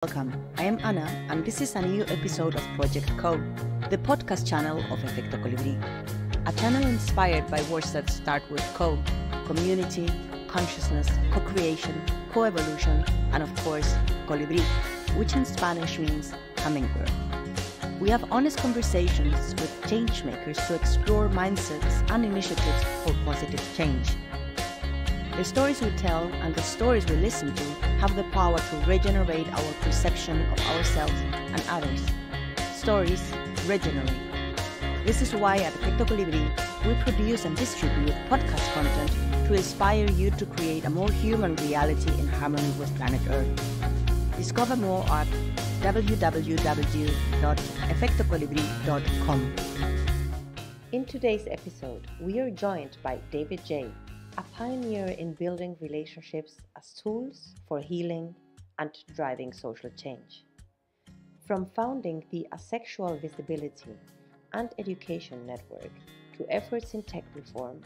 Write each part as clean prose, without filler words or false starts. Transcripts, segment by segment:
Welcome, I am Anna, and this is a new episode of Project Co, the podcast channel of Efecto Colibri. A channel inspired by words that start with co, community, consciousness, co-creation, co-evolution, and of course, colibri, which in Spanish means hummingbird. We have honest conversations with changemakers to explore mindsets and initiatives for positive change. The stories we tell and the stories we listen to have the power to regenerate our perception of ourselves and others. Stories regenerate. This is why at Efecto Colibri we produce and distribute podcast content to inspire you to create a more human reality in harmony with planet Earth. Discover more at www.efectocolibri.com. In today's episode, we are joined by David J., a pioneer in building relationships as tools for healing and driving social change. From founding the Asexual Visibility and Education Network to efforts in tech reform,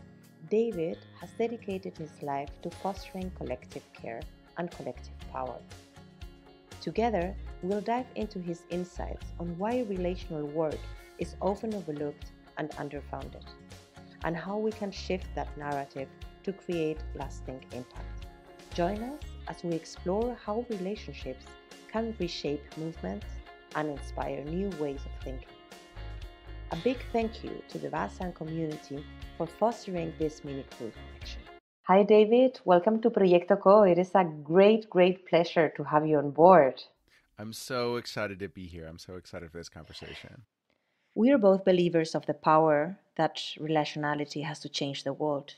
David has dedicated his life to fostering collective care and collective power. Together, we'll dive into his insights on why relational work is often overlooked and underfunded, and how we can shift that narrative to create lasting impact. Join us as we explore how relationships can reshape movements and inspire new ways of thinking. A big thank you to the Wasan community for fostering this meaningful connection. Hi David, welcome to Proyecto Co. It is a great pleasure to have you on board. I'm so excited to be here. I'm so excited for this conversation. We are both believers of the power that relationality has to change the world.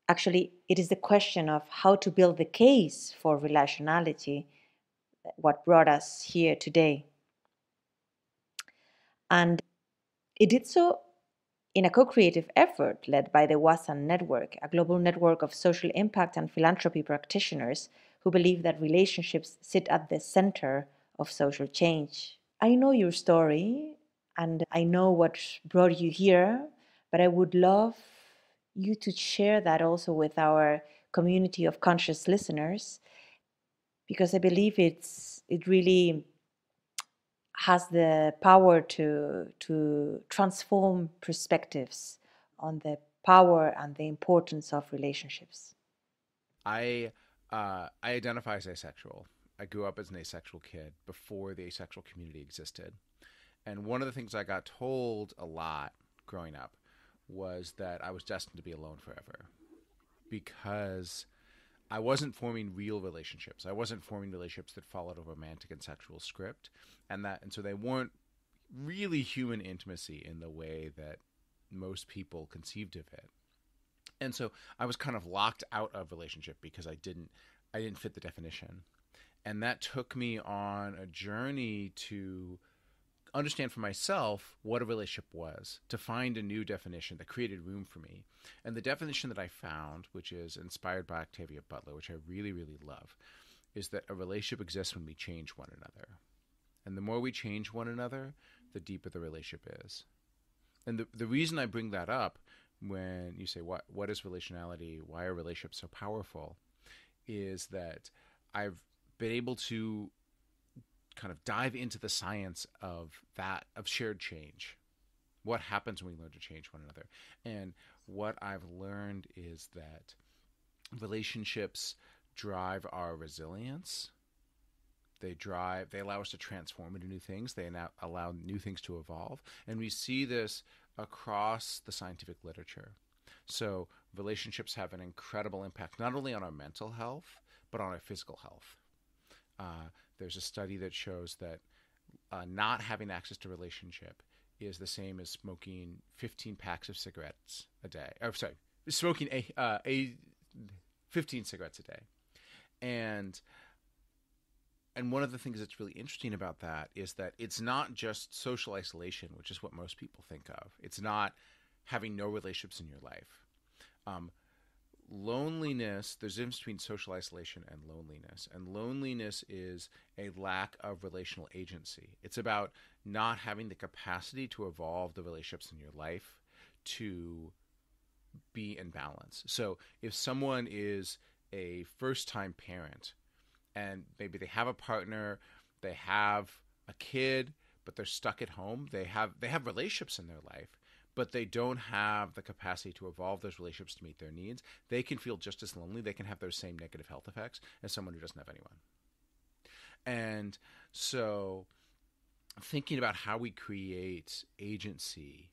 Actually, it is the question of how to build the case for relationality what brought us here today. And it did so in a co-creative effort led by the Wasan Network, a global network of social impact and philanthropy practitioners who believe that relationships sit at the center of social change. I know your story and I know what brought you here, but I would love you to share that also with our community of conscious listeners, because I believe it really has the power to transform perspectives on the power and the importance of relationships. I identify as asexual. I grew up as an asexual kid before the asexual community existed. And one of the things I got told a lot growing up was that I was destined to be alone forever because I wasn't forming real relationships. I wasn't forming relationships that followed a romantic and sexual script, and so they weren't really human intimacy in the way that most people conceived of it. And so I was kind of locked out of relationship because I didn't fit the definition. And that took me on a journey to understand for myself what a relationship was, to find a new definition that created room for me. And the definition that I found, which is inspired by Octavia Butler, which I really love, is that a relationship exists when we change one another. And the more we change one another, the deeper the relationship is. And the reason I bring that up when you say, what is relationality? Why are relationships so powerful? Is that I've been able to kind of dive into the science of shared change. What happens when we learn to change one another? And what I've learned is that relationships drive our resilience. They allow us to transform into new things. They allow new things to evolve. And we see this across the scientific literature. So relationships have an incredible impact, not only on our mental health, but on our physical health. There's a study that shows that not having access to relationship is the same as smoking 15 packs of cigarettes a day. Smoking 15 cigarettes a day. And one of the things that's really interesting about that is that it's not just social isolation, which is what most people think of. It's not having no relationships in your life. Loneliness, there's a difference between social isolation and loneliness. And loneliness is a lack of relational agency. It's about not having the capacity to evolve the relationships in your life to be in balance. So if someone is a first-time parent and maybe they have a partner, they have a kid, but they're stuck at home. They have relationships in their life, but they don't have the capacity to evolve those relationships to meet their needs. They can feel just as lonely. They can have those same negative health effects as someone who doesn't have anyone. And so thinking about how we create agency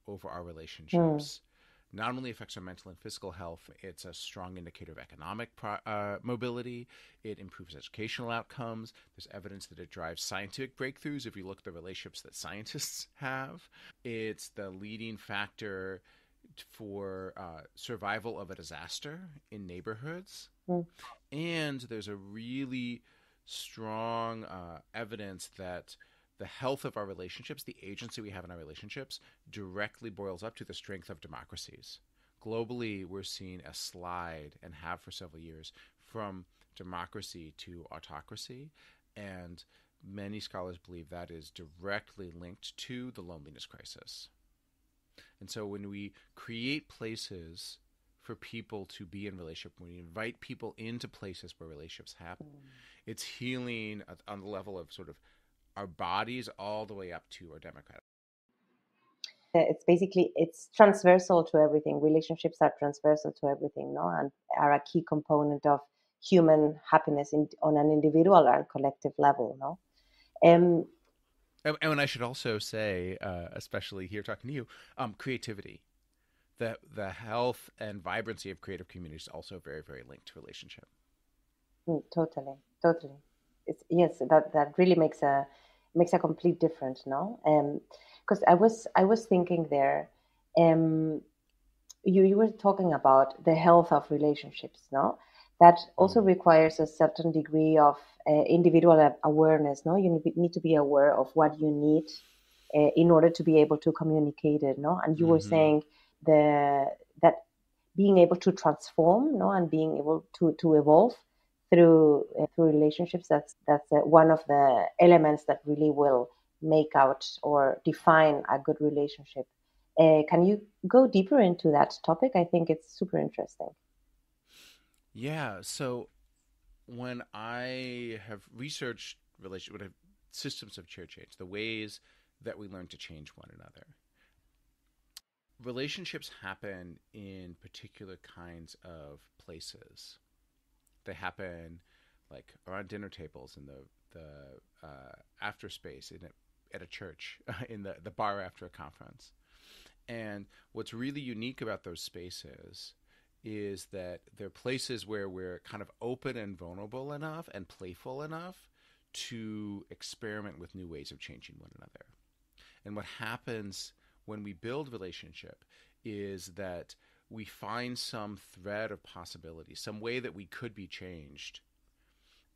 over our relationships not only affects our mental and physical health, it's a strong indicator of economic mobility. It improves educational outcomes. There's evidence that it drives scientific breakthroughs if you look at the relationships that scientists have. It's the leading factor for survival of a disaster in neighborhoods. And there's a really strong evidence that the health of our relationships, the agency we have in our relationships, directly boils up to the strength of democracies. Globally, we're seeing a slide, and have for several years, from democracy to autocracy. And many scholars believe that is directly linked to the loneliness crisis. And so when we create places for people to be in relationship, when we invite people into places where relationships happen, it's healing on the level of sort of our bodies all the way up to our democratic. It's transversal to everything. Relationships are transversal to everything, no, and are a key component of human happiness on an individual and collective level, no. And I should also say, especially here talking to you, creativity. The health and vibrancy of creative communities is also very, very linked to relationship. Totally. Yes, that really makes a complete difference, no? Because I was thinking there, you were talking about the health of relationships, no? That also requires a certain degree of individual awareness, no? You need to be aware of what you need in order to be able to communicate it, no? And you were saying that being able to transform, no, and being able to evolve through relationships, that's one of the elements that really will make out or define a good relationship. Can you go deeper into that topic? I think it's super interesting. Yeah. So when I have researched systems of chair change, the ways that we learn to change one another, relationships happen in particular kinds of places. They happen like around dinner tables, in the after space, at a church, in the bar after a conference. And what's really unique about those spaces is that they're places where we're kind of open and vulnerable enough and playful enough to experiment with new ways of changing one another. And what happens when we build relationship is that we find some thread of possibility, some way that we could be changed,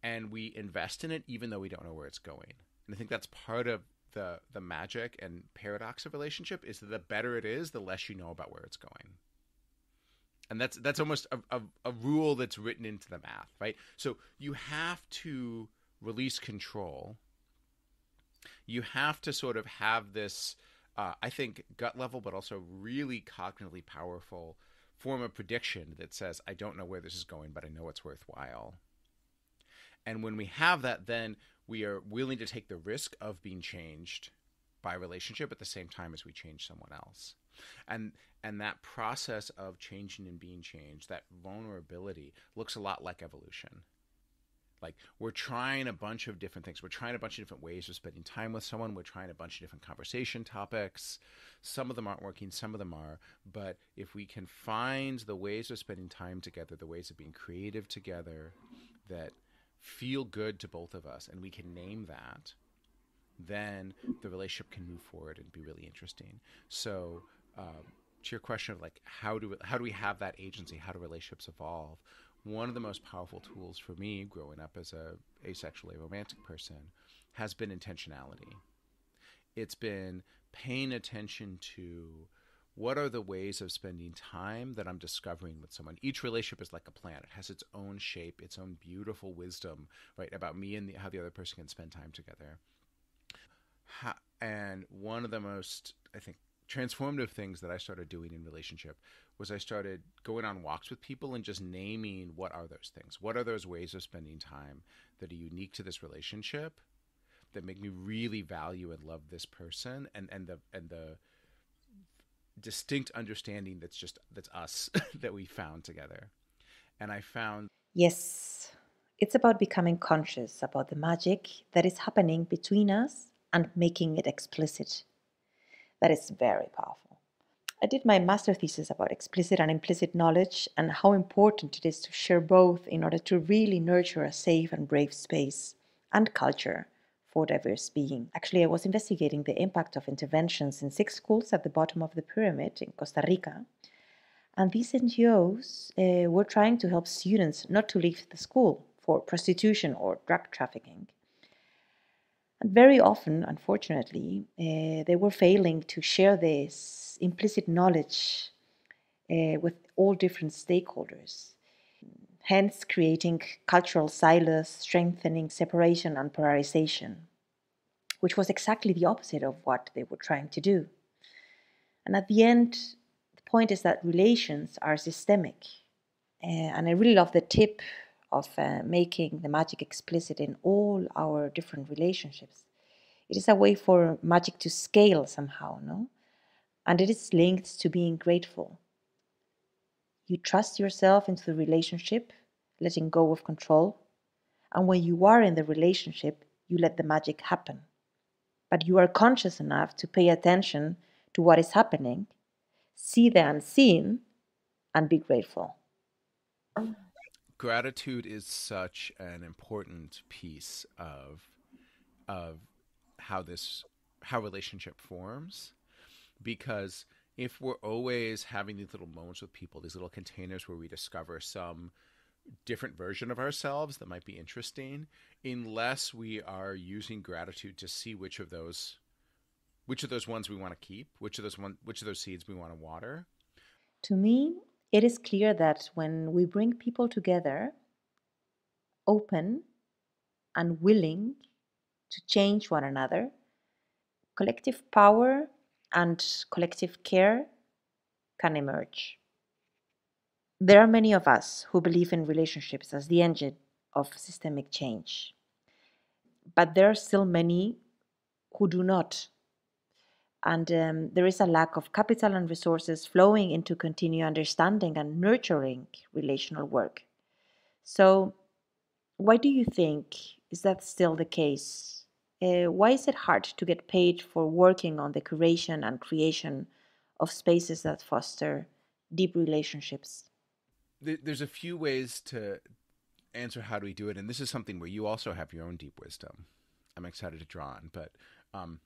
and we invest in it even though we don't know where it's going. And I think that's part of the magic and paradox of relationship, is that the better it is, the less you know about where it's going. And that's almost a rule that's written into the math, right? So you have to release control. You have to sort of have this, I think, gut level, but also really cognitively powerful form of prediction that says, I don't know where this is going, but I know it's worthwhile. And when we have that, then we are willing to take the risk of being changed by relationship at the same time as we change someone else. And that process of changing and being changed, that vulnerability, looks a lot like evolution. Like, we're trying a bunch of different things. We're trying a bunch of different ways of spending time with someone. We're trying a bunch of different conversation topics. Some of them aren't working, some of them are. But if we can find the ways of spending time together, the ways of being creative together that feel good to both of us, and we can name that, then the relationship can move forward and be really interesting. So to your question of like, how do we have that agency? How do relationships evolve? One of the most powerful tools for me growing up as a asexual, aromantic person has been intentionality. It's been paying attention to what are the ways of spending time that I'm discovering with someone. Each relationship is like a plant. It has its own shape, its own beautiful wisdom, right, about me and how the other person can spend time together. And one of the most, I think, transformative things that I started doing in relationship was I started going on walks with people and just naming what are those things? What are those ways of spending time that are unique to this relationship that make me really value and love this person and the distinct understanding that's us that we found together. And I found Yes, it's about becoming conscious about the magic that is happening between us and making it explicit. That is very powerful. I did my master thesis about explicit and implicit knowledge and how important it is to share both in order to really nurture a safe and brave space and culture for diverse being. Actually, I was investigating the impact of interventions in 6 schools at the bottom of the pyramid in Costa Rica. And these NGOs were trying to help students not to leave the school for prostitution or drug trafficking. And very often, unfortunately, they were failing to share this implicit knowledge with all different stakeholders, hence creating cultural silos, strengthening separation and polarization, which was exactly the opposite of what they were trying to do. And at the end, the point is that relations are systemic. And I really love the tip of making the magic explicit in all our different relationships. It is a way for magic to scale somehow, no? And it is linked to being grateful. You trust yourself into the relationship, letting go of control. And when you are in the relationship, you let the magic happen. But you are conscious enough to pay attention to what is happening, see the unseen, and be grateful. gratitude is such an important piece of how relationship forms, because if we're always having these little moments with people, these little containers where we discover some different version of ourselves that might be interesting, unless we are using gratitude to see which of those ones we want to keep, which of those seeds we want to water. To me, it is clear that when we bring people together, open and willing to change one another, collective power and collective care can emerge. There are many of us who believe in relationships as the engine of systemic change, but there are still many who do not. And there is a lack of capital and resources flowing into continue understanding and nurturing relational work. So, why do you think is that still the case? Why is it hard to get paid for working on the curation and creation of spaces that foster deep relationships? There's a few ways to answer how do we do it, and this is something where you also have your own deep wisdom. I'm excited to draw on, but um,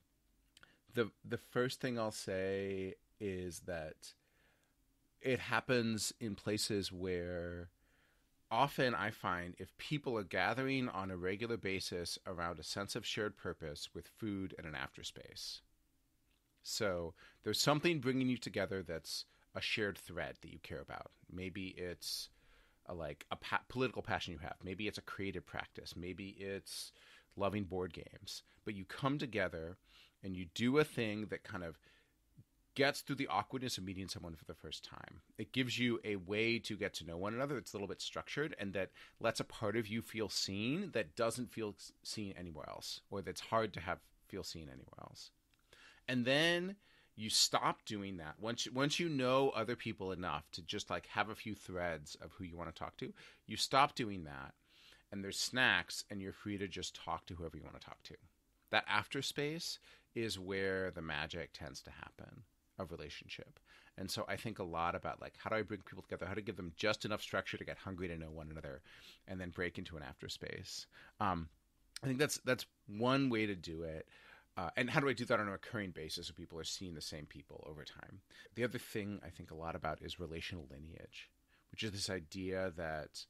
the first thing I'll say is that it happens in places where often I find if people are gathering on a regular basis around a sense of shared purpose with food and an afterspace. So there's something bringing you together that's a shared thread that you care about. Maybe it's political passion you have. Maybe it's a creative practice. Maybe it's loving board games. But you come together and you do a thing that kind of gets through the awkwardness of meeting someone for the first time. It gives you a way to get to know one another that's a little bit structured and that lets a part of you feel seen that doesn't feel seen anywhere else, or that's hard to have feel seen anywhere else. And then you stop doing that once you know other people enough to just like have a few threads of who you want to talk to. You stop doing that, and there's snacks, and you're free to just talk to whoever you want to talk to. That after space is where the magic tends to happen of relationship. And so I think a lot about like how do I bring people together, how to give them just enough structure to get hungry to know one another, and then break into an after space. I think that's one way to do it. And how do I do that on a recurring basis so people are seeing the same people over time? The other thing I think a lot about is relational lineage, which is this idea that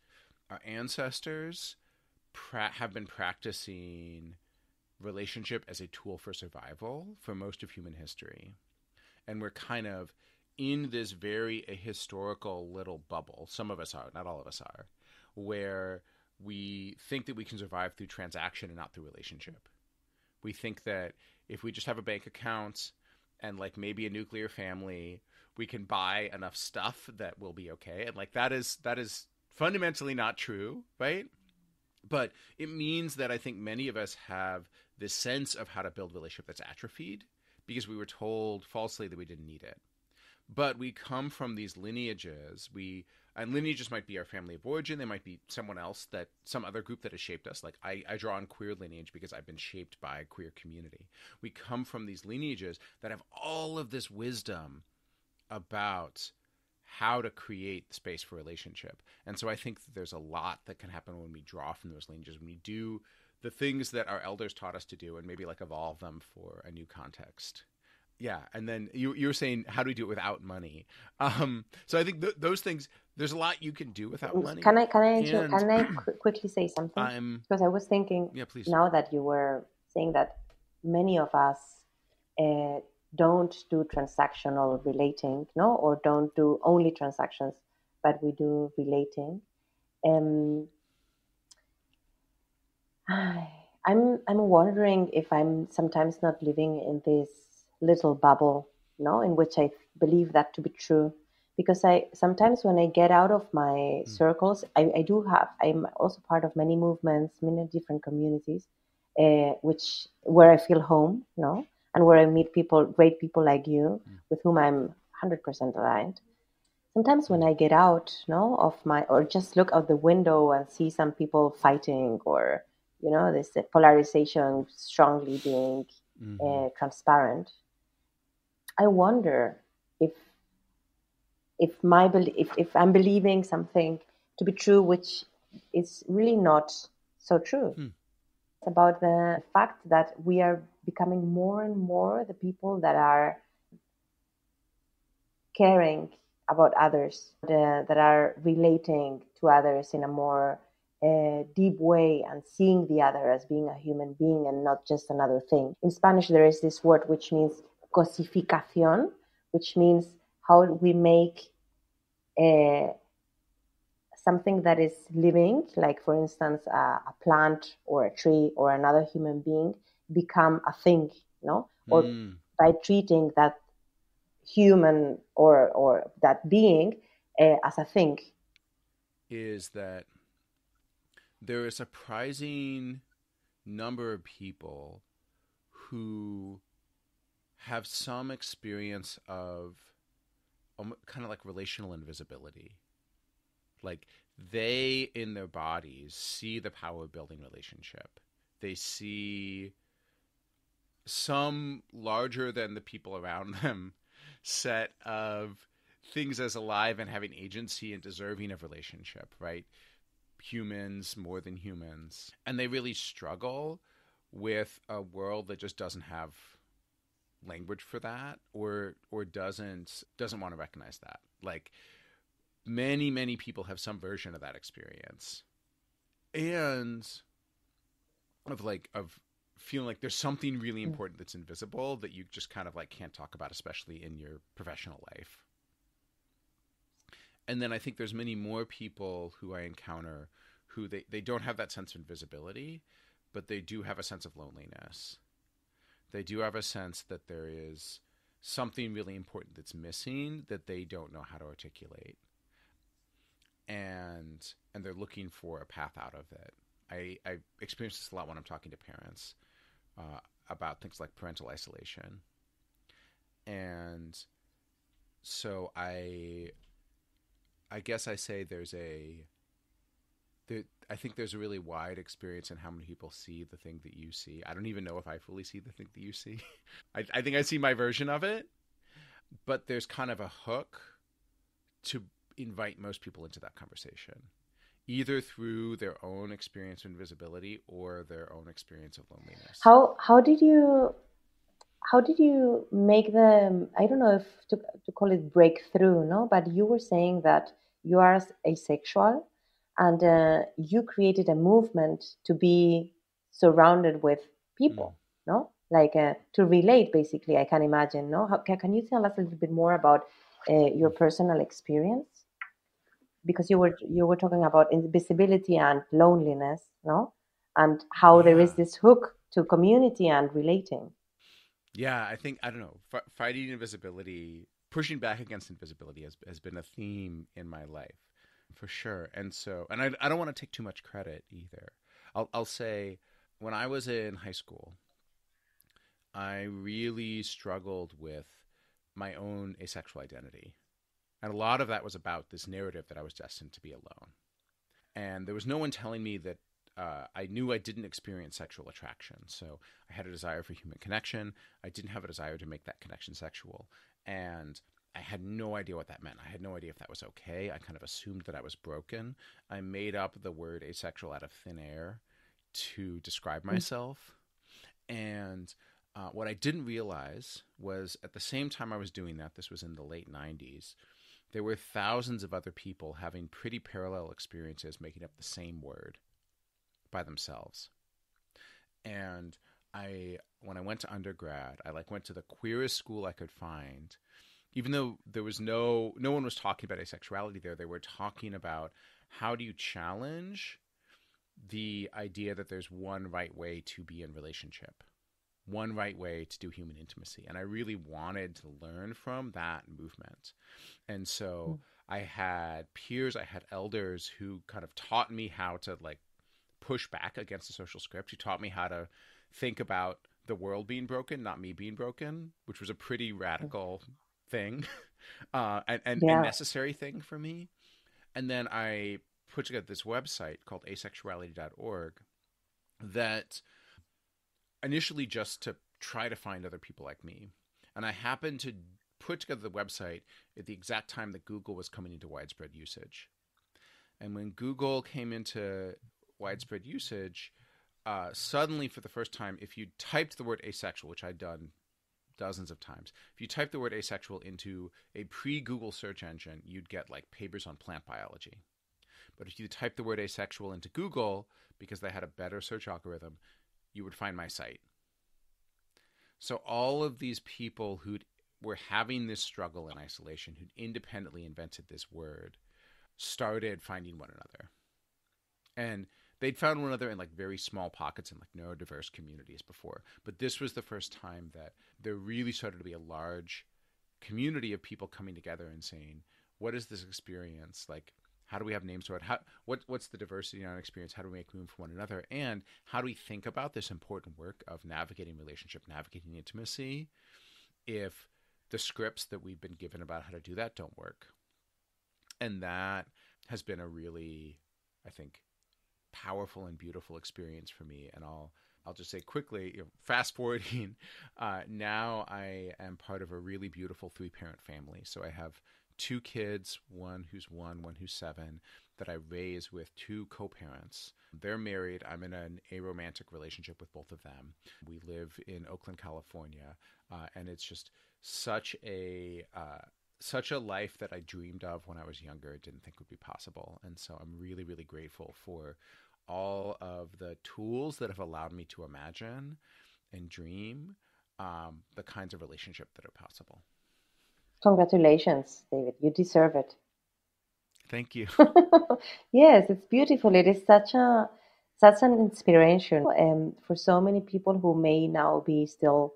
our ancestors have been practicing relationship as a tool for survival for most of human history. And we're kind of in this very historical little bubble. Some of us are, not all of us are, where we think that we can survive through transaction and not through relationship. We think that if we just have a bank account and like maybe a nuclear family, we can buy enough stuff that we'll be okay. And like that is fundamentally not true, right? But it means that I think many of us have this sense of how to build relationship that's atrophied because we were told falsely that we didn't need it. But we come from these lineages. And lineages might be our family of origin. They might be someone else, that some other group that has shaped us. Like I draw on queer lineage because I've been shaped by a queer community. We come from these lineages that have all of this wisdom about how to create space for relationship. And so I think that there's a lot that can happen when we draw from those lineages, when we do the things that our elders taught us to do and maybe like evolve them for a new context. Yeah, and then you were saying, how do we do it without money? So I think those things, there's a lot you can do without money. And Can I quickly say something? I'm Because I was thinking, yeah, please. now that you were saying that many of us uh, don't do transactional relating, no, or don't do only transactions, but we do relating. Um, I'm wondering if I'm sometimes not living in this little bubble, no, in which I believe that to be true. Because I sometimes when I get out of my circles, I'm also part of many movements, many different communities, which where I feel home, no, and where I meet people, great people like you, with whom I'm 100% aligned. Sometimes when I get out, no, of my, or just look out the window and see some people fighting, or this polarization strongly being transparent, I wonder if if I'm believing something to be true, which is really not so true. It's about the fact that we are becoming more and more the people that are caring about others, that are relating to others in a more deep way, and seeing the other as being a human being and not just another thing. In Spanish, there is this word which means cosificación, which means how we make something that is living, like for instance, a plant or a tree or another human being, become a thing, or by treating that human or that being as a thing. Is that there are a surprising number of people who have some experience of kind of like relational invisibility. Like they, in their bodies, see the power of building relationship. They see some larger than the people around them set of things as alive and having agency and deserving of relationship, right? Humans more than humans. And they really struggle with a world that just doesn't have language for that, or doesn't want to recognize that. Like many people have some version of that experience, and of feeling like there's something really important that's invisible that you just kind of like can't talk about, especially in your professional life. And then I think there's many more people who I encounter who they don't have that sense of invisibility, but they do have a sense of loneliness. They do have a sense that there is something really important that's missing that they don't know how to articulate. And they're looking for a path out of it. I experience this a lot when I'm talking to parents about things like parental isolation. And so I guess I say I think there's a really wide experience in how many people see the thing that you see. I don't even know if I fully see the thing that you see. I think I see my version of it, but there's kind of a hook to invite most people into that conversation, either through their own experience of invisibility or their own experience of loneliness. How did you make the, I don't know if to call it breakthrough, no? But you were saying that you are asexual, and you created a movement to be surrounded with people, no? Like to relate, basically, I can imagine, no? Can you tell us a little bit more about your personal experience? Because you were talking about invisibility and loneliness, no? And how there is this hook to community and relating. Yeah, I think, I don't know, fighting invisibility, pushing back against invisibility has been a theme in my life for sure. And so, and I don't want to take too much credit either. I'll say when I was in high school, I really struggled with my own asexual identity. And a lot of that was about this narrative that I was destined to be alone. And there was no one telling me that I knew I didn't experience sexual attraction. So I had a desire for human connection. I didn't have a desire to make that connection sexual. And I had no idea what that meant. I had no idea if that was okay. I kind of assumed that I was broken. I made up the word asexual out of thin air to describe myself. And what I didn't realize was at the same time I was doing that, this was in the late 90s, there were thousands of other people having pretty parallel experiences making up the same word by themselves. And when I went to undergrad, I went to the queerest school I could find. Even though there was no one was talking about asexuality there, they were talking about how do you challenge the idea that there's one right way to be in relationship, one right way to do human intimacy. And I really wanted to learn from that movement. And so I had peers, I had elders who kind of taught me how to push back against the social script, who taught me how to think about the world being broken, not me being broken, which was a pretty radical thing and Yeah. necessary thing for me. And then I put together this website called asexuality.org that initially just to try to find other people like me. And I happened to put together the website at the exact time that Google was coming into widespread usage. And when Google came into widespread usage, suddenly for the first time, if you typed the word asexual, which I'd done dozens of times, if you typed the word asexual into a pre-Google search engine, you'd get papers on plant biology. But if you type the word asexual into Google, because they had a better search algorithm, you would find my site. So all of these people who were having this struggle in isolation, who'd independently invented this word, started finding one another. And they'd found one another in very small pockets in neurodiverse communities before. But this was the first time that there really started to be a large community of people coming together and saying, what is this experience? How do we have names for it? What's the diversity in our experience? How do we make room for one another? And how do we think about this important work of navigating relationship, navigating intimacy, if the scripts that we've been given about how to do that don't work? And that has been a really, I think, powerful and beautiful experience for me. And I'll just say quickly, fast forwarding, now I am part of a really beautiful 3-parent family. So I have 2 kids, one who's 1, one who's 7, that I raise with 2 co-parents. They're married. I'm in an aromantic relationship with both of them. We live in Oakland, California, and it's just such a life that I dreamed of when I was younger, didn't think would be possible. And so I'm really, really grateful for all of the tools that have allowed me to imagine and dream the kinds of relationship that are possible. Congratulations, David. You deserve it. Thank you. Yes, it's beautiful. It is such an inspiration for so many people who may now be still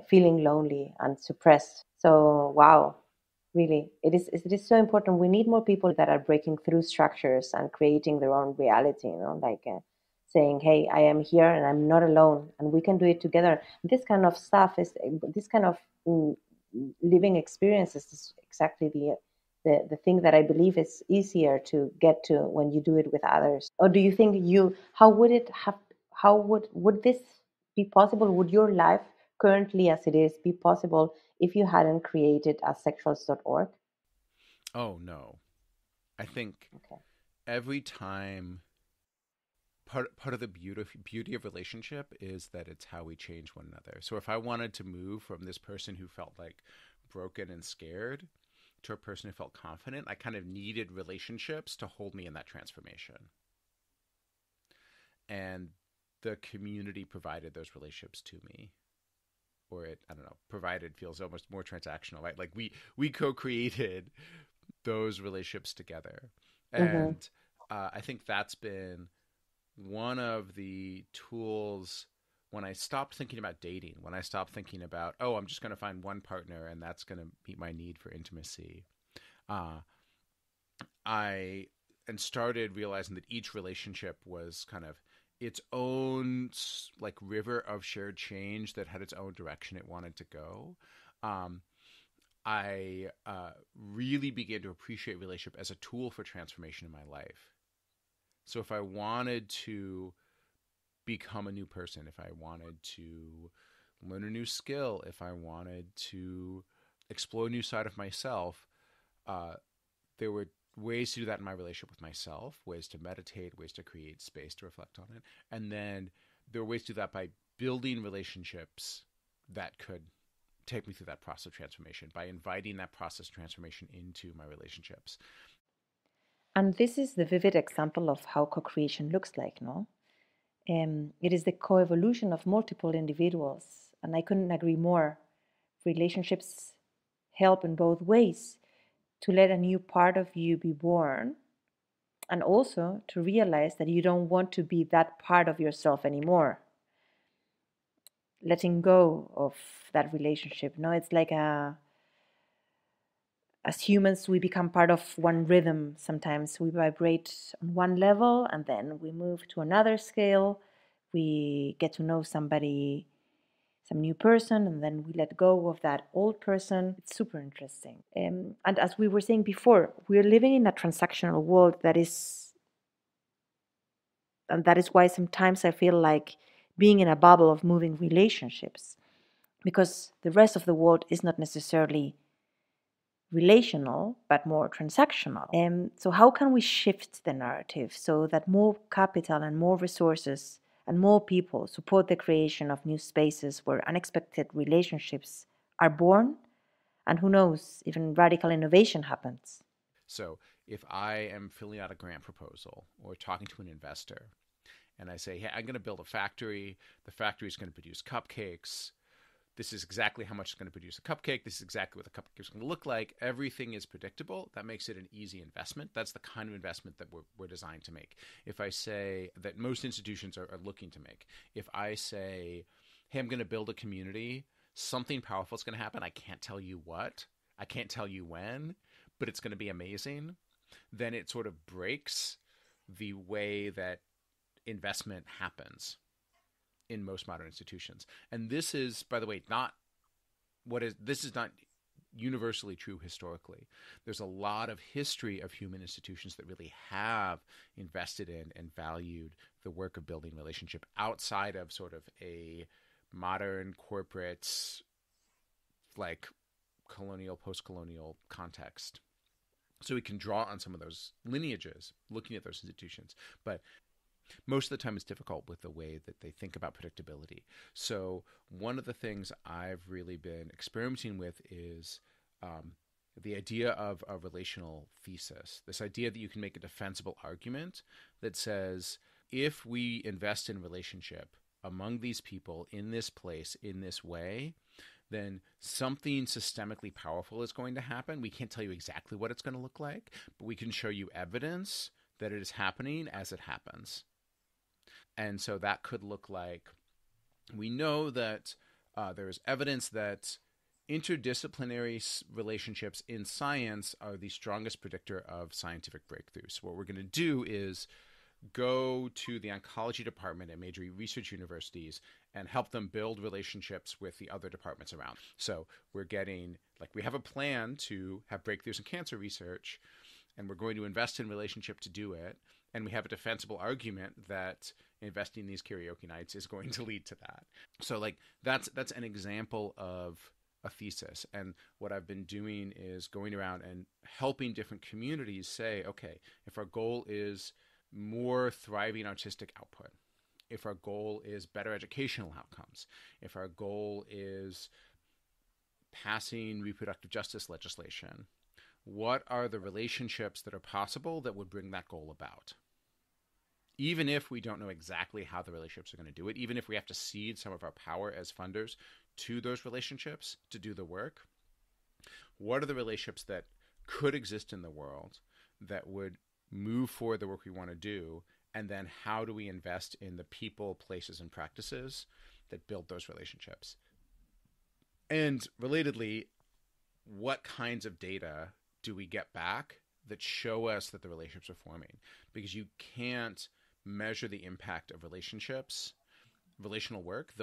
feeling lonely and suppressed. So, wow, really, it is so important. We need more people that are breaking through structures and creating their own reality. Saying, "Hey, I am here and I'm not alone, and we can do it together." This kind of stuff is this kind of mm, living experiences is exactly the thing that I believe is easier to get to when you do it with others. Or do you think how would it have, would this be possible? Would your life currently as it is be possible if you hadn't created asexuals.org? Oh, no. I think Okay. every time part of the beauty of relationship is that it's how we change one another. So if I wanted to move from this person who felt broken and scared to a person who felt confident, I kind of needed relationships to hold me in that transformation. And the community provided those relationships to me. Or I don't know, provided feels almost more transactional, right? We co-created those relationships together. Mm-hmm. And I think that's been one of the tools when I stopped thinking about dating, when I stopped thinking about, oh, I'm just going to find one partner and that's going to meet my need for intimacy, uh, I and started realizing that each relationship was kind of its own like river of shared change that had its own direction it wanted to go. Um, I really began to appreciate relationship as a tool for transformation in my life. So if I wanted to become a new person, if I wanted to learn a new skill, if I wanted to explore a new side of myself, uh, there were ways to do that in my relationship with myself, ways to meditate, ways to create space to reflect on it. And then there were ways to do that by building relationships that could take me through that process of transformation, by inviting that process of transformation into my relationships. And this is the vivid example of how co-creation looks like, no? It is the co-evolution of multiple individuals, and I couldn't agree more. Relationships help in both ways to let a new part of you be born, and also to realize that you don't want to be that part of yourself anymore. Letting go of that relationship. No, it's like as humans, we become part of one rhythm. Sometimes we vibrate on one level and then we move to another scale. We get to know somebody, some new person, and then we let go of that old person. It's super interesting. And as we were saying before, we're living in a transactional world and that is why sometimes I feel like being in a bubble of moving relationships, because the rest of the world is not necessarily relational, but more transactional. So how can we shift the narrative so that more capital and more resources and more people support the creation of new spaces where unexpected relationships are born, and who knows, even radical innovation happens? So if I am filling out a grant proposal or talking to an investor and I say, hey, I'm going to build a factory, the factory is going to produce cupcakes. This is exactly how much it's going to produce a cupcake. This is exactly what the cupcake is going to look like. Everything is predictable. That makes it an easy investment. That's the kind of investment that we're designed to make. If I say that most institutions are looking to make, if I say, hey, I'm going to build a community, something powerful is going to happen. I can't tell you what. I can't tell you when, but it's going to be amazing. Then it sort of breaks the way that investment happens in most modern institutions. And this is, by the way, this is not universally true historically. There's a lot of history of human institutions that really have invested in and valued the work of building relationship outside of sort of a modern corporate, like colonial, post-colonial context. So we can draw on some of those lineages looking at those institutions. But most of the time it's difficult with the way that they think about predictability. So one of the things I've really been experimenting with is the idea of a relational thesis, this idea that you can make a defensible argument that says, if we invest in relationship among these people in this place, in this way, then something systemically powerful is going to happen. We can't tell you exactly what it's going to look like, but we can show you evidence that it is happening as it happens. And so that could look like, we know that there is evidence that interdisciplinary relationships in science are the strongest predictor of scientific breakthroughs. So what we're going to do is go to the oncology department at major research universities and help them build relationships with the other departments around. So we're getting, like, we have a plan to have breakthroughs in cancer research, and we're going to invest in relationship to do it. And we have a defensible argument that investing in these karaoke nights is going to lead to that. So like that's an example of a thesis. And what I've been doing is going around and helping different communities say, okay, if our goal is more thriving artistic output, if our goal is better educational outcomes, if our goal is passing reproductive justice legislation, what are the relationships that are possible that would bring that goal about? Even if we don't know exactly how the relationships are going to do it, even if we have to cede some of our power as funders to those relationships to do the work, what are the relationships that could exist in the world that would move forward the work we want to do? And then how do we invest in the people, places, and practices that build those relationships? And relatedly, what kinds of data do we get back that show us that the relationships are forming? Because you can't measure the impact of relationships, relational work, the